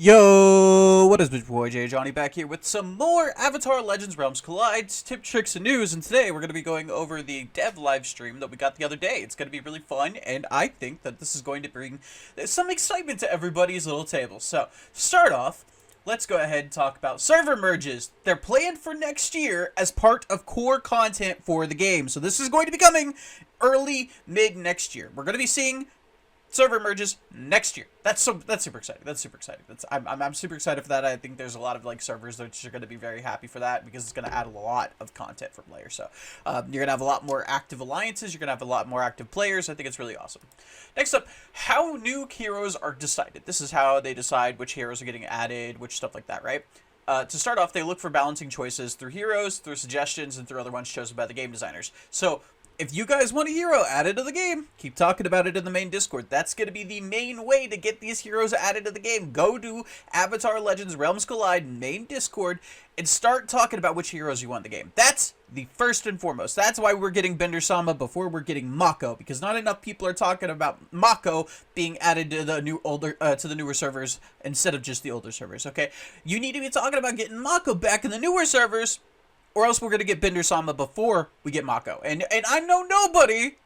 Yo, what is my boy JadeJonny back here with some more Avatar Legends Realms Collide tip, tricks, and news, and today we're going to be going over the dev live stream that we got the other day. It's going to be really fun, and I think that this is going to bring some excitement to everybody's little table. So, to start off, let's go ahead and talk about server merges. They're planned for next year as part of core content for the game, so this is going to be coming early, mid next year. We're going to be seeing server merges next year. That's super exciting. That's super exciting. I'm super excited for that. I think there's a lot of servers that are going to be very happy for that because it's going to add a lot of content for players. So you're going to have a lot more active alliances. You're going to have a lot more active players. I think it's really awesome. Next up, how new heroes are decided. This is how they decide which heroes are getting added, which stuff like that, right? To start off, they look for balancing choices through heroes, through suggestions, and through other ones chosen by the game designers. So if you guys want a hero added to the game, keep talking about it in the main Discord. That's going to be the main way to get these heroes added to the game. Go to Avatar Legends Realms Collide main Discord and start talking about which heroes you want in the game. That's the first and foremost. That's why we're getting Bender-sama before we're getting Mako, because not enough people are talking about Mako being added to the newer servers instead of just the older servers. Okay, you need to be talking about getting Mako back in the newer servers, or else we're going to get Bender-sama before we get Mako. And I know nobody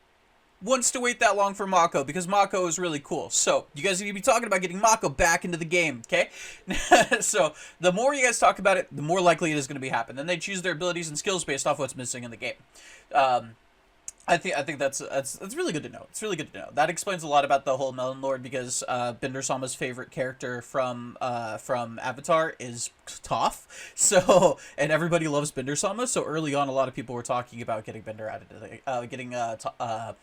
wants to wait that long for Mako, because Mako is really cool. So, you guys need to be talking about getting Mako back into the game, okay? So, the more you guys talk about it, the more likely it is going to be happen. Then they choose their abilities and skills based off what's missing in the game. I think that's really good to know. It's really good to know. That explains a lot about the whole Melon Lord, because Bender-sama's favorite character from Avatar is Toph. So, and everybody loves Bender-sama. So early on, a lot of people were talking about getting Bender added to the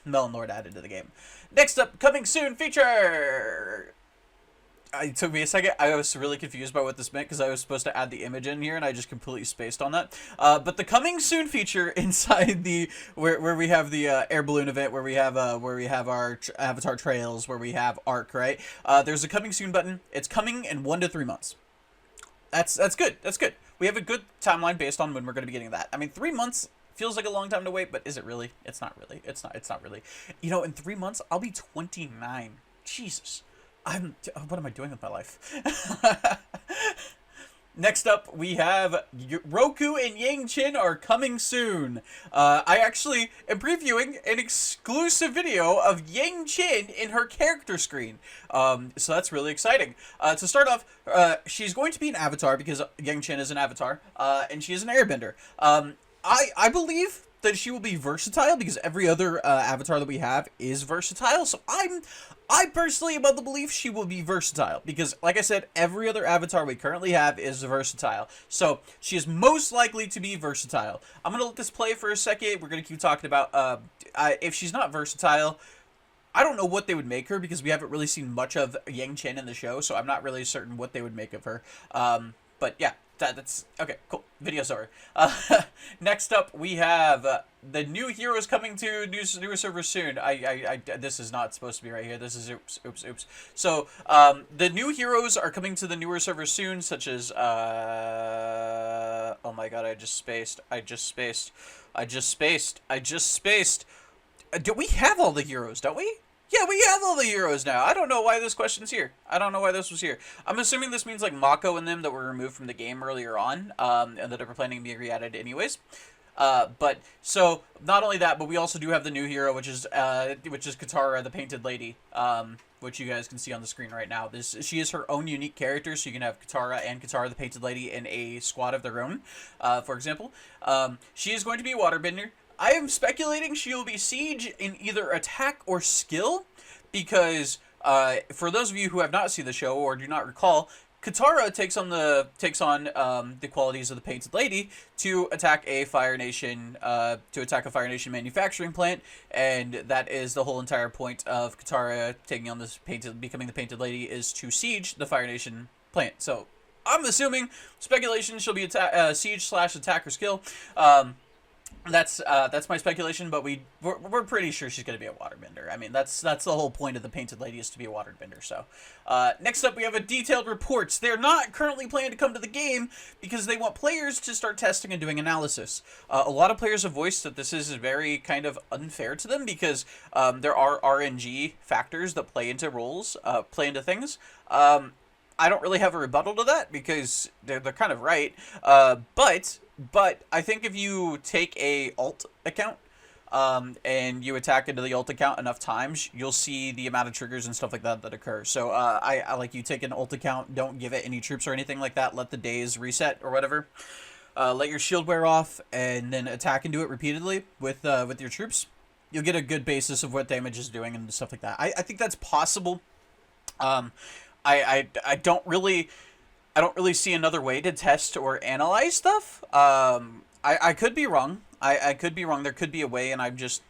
Melon Lord added to the game. Next up, coming soon feature. It took me a second. I was really confused by what this meant because I was supposed to add the image in here and I just completely spaced on that. But the coming soon feature inside the where we have the air balloon event, where we have our Avatar trails, where we have Arc, right? There's a coming soon button. It's coming in 1 to 3 months. That's good. That's good. We have a good timeline based on when we're going to be getting that. I mean, 3 months feels like a long time to wait, but is it really? It's not really. It's not really. You know, in 3 months I'll be 29. Jesus. What am I doing with my life? Next up, we have Roku and Yang Chen are coming soon. I actually am previewing an exclusive video of Yang Chen in her character screen. So that's really exciting. To start off, she's going to be an avatar because Yang Chen is an avatar, and she is an airbender. I believe that she will be versatile because every other avatar that we have is versatile. So I personally am of the belief she will be versatile because, like I said, every other avatar we currently have is versatile. So she is most likely to be versatile. I'm gonna let this play for a second. We're gonna keep talking about if she's not versatile, I don't know what they would make her because we haven't really seen much of Yang Chen in the show. So I'm not really certain what they would make of her. But yeah. That's okay, cool. Video's over. Next up, we have the new heroes coming to newer servers soon. This is not supposed to be right here. This is oops. So, the new heroes are coming to the newer servers soon, such as oh my god, I just spaced. Do we have all the heroes, don't we? Yeah, we have all the heroes now. I don't know why this question's here. I don't know why this was here. I'm assuming this means like Mako and them that were removed from the game earlier on, and that are planning to be re-added anyways. But so not only that, but we also do have the new hero, which is Katara, the Painted Lady, which you guys can see on the screen right now. She is her own unique character, so you can have Katara and Katara, the Painted Lady, in a squad of their own. For example, she is going to be a waterbender. I am speculating she will be Siege in either attack or skill, because for those of you who have not seen the show or do not recall, Katara takes on the qualities of the Painted Lady to attack a Fire Nation manufacturing plant, and that is the whole entire point of Katara taking on becoming the Painted Lady, is to siege the Fire Nation plant. So I'm assuming speculation she'll be siege / attack or skill. That's my speculation, but we're pretty sure she's going to be a waterbender. I mean, that's the whole point of the Painted Lady, is to be a waterbender. So, next up we have detailed reports. They're not currently planning to come to the game because they want players to start testing and doing analysis. A lot of players have voiced that this is very kind of unfair to them because there are RNG factors that play into things. I don't really have a rebuttal to that because they're kind of right. But I think if you take a alt account, and you attack into the ult account enough times, you'll see the amount of triggers and stuff like that that occur. So I like, you take an ult account, don't give it any troops or anything like that. Let the days reset or whatever. Let your shield wear off, and then attack into it repeatedly with your troops. You'll get a good basis of what damage is doing and stuff like that. I think that's possible. I don't really see another way to test or analyze stuff. I could be wrong. I could be wrong. There could be a way, and I'm just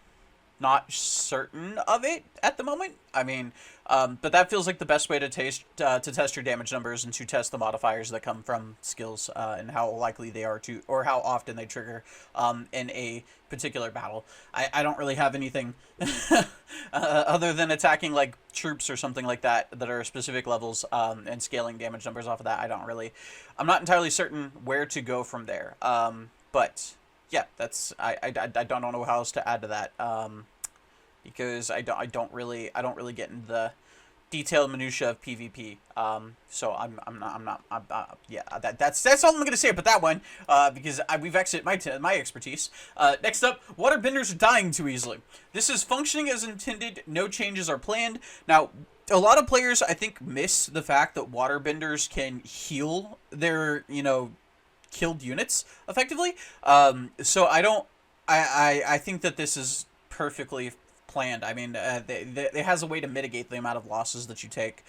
not certain of it at the moment. I mean, but that feels like the best way to test your damage numbers and to test the modifiers that come from skills, and how likely they are to, or how often they trigger in a particular battle. I don't really have anything other than attacking like troops or something like that are specific levels, and scaling damage numbers off of that. I'm not entirely certain where to go from there. But yeah, that's I don't know how else to add to that. Because I don't really get into the detailed minutia of PvP. So yeah, that's all I'm gonna say about that one. Because we've exited my expertise. Next up, water benders are dying too easily. This is functioning as intended. No changes are planned. Now, a lot of players, I think, miss the fact that water benders can heal their, killed units effectively. So I think that this is perfectly planned. I mean, it has a way to mitigate the amount of losses that you take.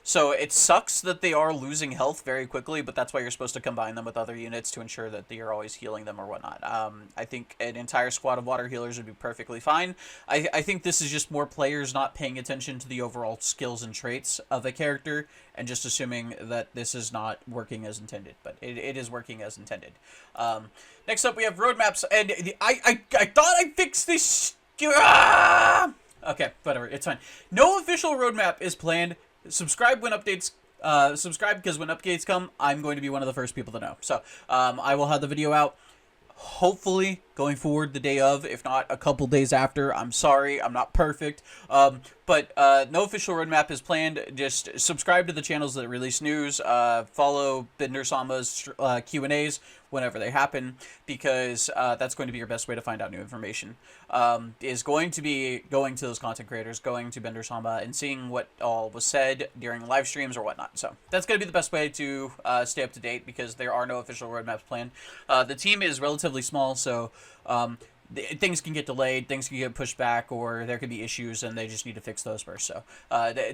So it sucks that they are losing health very quickly, but that's why you're supposed to combine them with other units to ensure that you're always healing them or whatnot. I think an entire squad of water healers would be perfectly fine. I think this is just more players not paying attention to the overall skills and traits of a character and just assuming that this is not working as intended, but it is working as intended. Next up, we have roadmaps, and I thought I fixed this. Okay, whatever, it's fine. No official roadmap is planned. Subscribe when updates. Subscribe because when updates come, I'm going to be one of the first people to know. So, I will have the video out, hopefully going forward the day of, if not a couple days after. I'm sorry, I'm not perfect. But no official roadmap is planned. Just subscribe to the channels that release news. Follow Bender Sama's Q&As whenever they happen, because that's going to be your best way to find out new information. Is going to be going to those content creators, going to Bender Sama, and seeing what all was said during live streams or whatnot. So that's going to be the best way to stay up to date, because there are no official roadmaps planned. The team is relatively small, so things can get delayed, things can get pushed back, or there could be issues and they just need to fix those first. So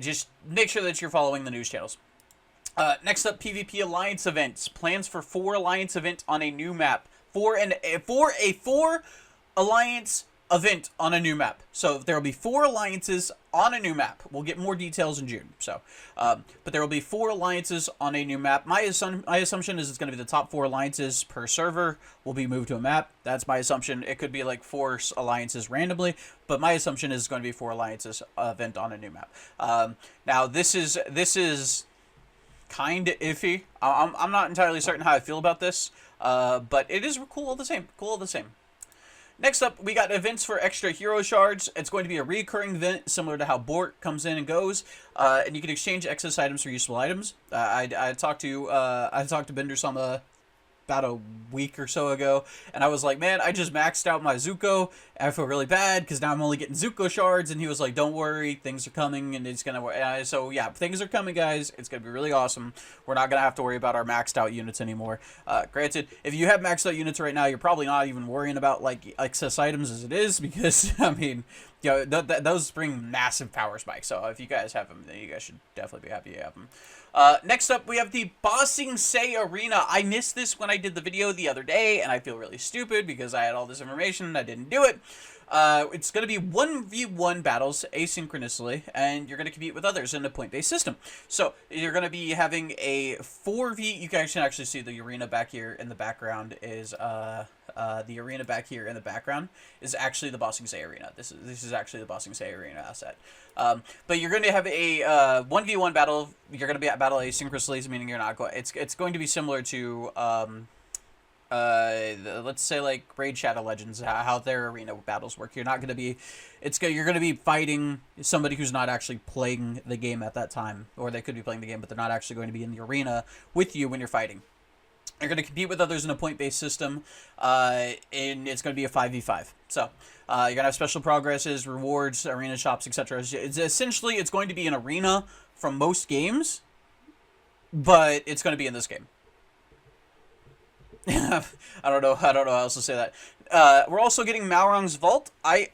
just make sure that you're following the news channels. Next up, PvP Alliance events. Plans for 4 Alliance event on a new map. For a 4 Alliance event on a new map. So there will be 4 alliances on a new map. We'll get more details in June. So, but there will be 4 alliances on a new map. My assumption is it's going to be the top 4 alliances per server will be moved to a map. That's my assumption. It could be like 4 alliances randomly, but my assumption is it's going to be 4 alliances event on a new map. Now this is kind of iffy. I'm not entirely certain how I feel about this, but it is cool all the same. Cool all the same. Next up, we got events for extra hero shards. It's going to be a recurring event, similar to how Bort comes in and goes, and you can exchange excess items for useful items. I talked to Bender Sama about a week or so ago, and I was like, man, I just maxed out my Zuko, and I feel really bad because now I'm only getting Zuko shards. And he was like, don't worry, things are coming, and it's gonna so yeah, things are coming, guys. It's gonna be really awesome. We're not gonna have to worry about our maxed out units anymore. Granted, if you have maxed out units right now, you're probably not even worrying about like excess items as it is, because I mean, those bring massive power spikes. So if you guys have them, then you guys should definitely be happy to have them. Next up, we have the Bossing Say Arena. I missed this when I did the video the other day, and I feel really stupid because I had all this information and I didn't do it. It's going to be 1v1 battles asynchronously, and you're going to compete with others in a point-based system. So you're going to be having a 4v. You can actually see the arena back here in the background is actually the Bossing Say Arena. This is actually the Bossing Say Arena asset. But you're going to have a 1v1 battle. You're going to be at battle asynchronously, meaning you're not going. It's going to be similar to let's say like Raid Shadow Legends, how their arena battles work. You're not going to be, you're going to be fighting somebody who's not actually playing the game at that time, or they could be playing the game, but they're not actually going to be in the arena with you when you're fighting. You're going to compete with others in a point-based system, and it's going to be a 5v5. So, you're going to have special progresses, rewards, arena shops, etc. It's essentially, it's going to be an arena from most games, but it's going to be in this game. I don't know how else to say that. We're also getting Malrong's Vault. I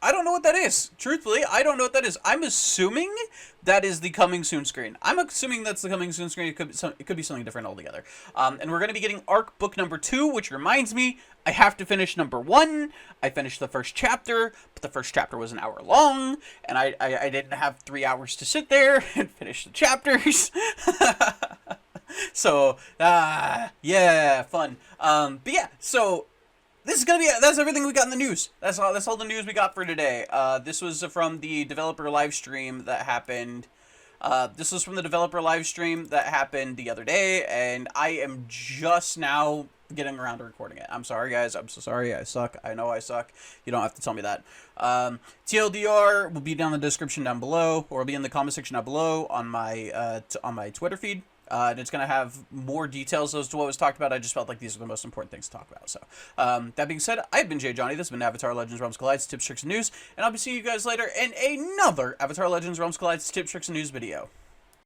don't know what that is. Truthfully, I don't know what that is. I'm assuming that is the coming soon screen. I'm assuming that's the coming soon screen. It could be something different altogether. And we're going to be getting Arc Book number 2, which reminds me, I have to finish number 1. I finished the first chapter, but the first chapter was an hour long, and I didn't have 3 hours to sit there and finish the chapters. So, yeah, fun. But yeah, so this is gonna be, that's everything we got in the news. That's all the news we got for today. This was from the developer live stream that happened. This was from the developer live stream that happened the other day, and I am just now getting around to recording it. I'm sorry, guys. I'm so sorry. I suck. I know I suck. You don't have to tell me that. TLDR will be down in the description down below, or it'll be in the comment section down below on my Twitter feed. And it's going to have more details as to what was talked about. I just felt like these are the most important things to talk about. So, that being said, I've been JadeJonny. This has been Avatar Legends Realms Collides Tips, Tricks, and News. And I'll be seeing you guys later in another Avatar Legends Realms Collides Tips, Tricks, and News video.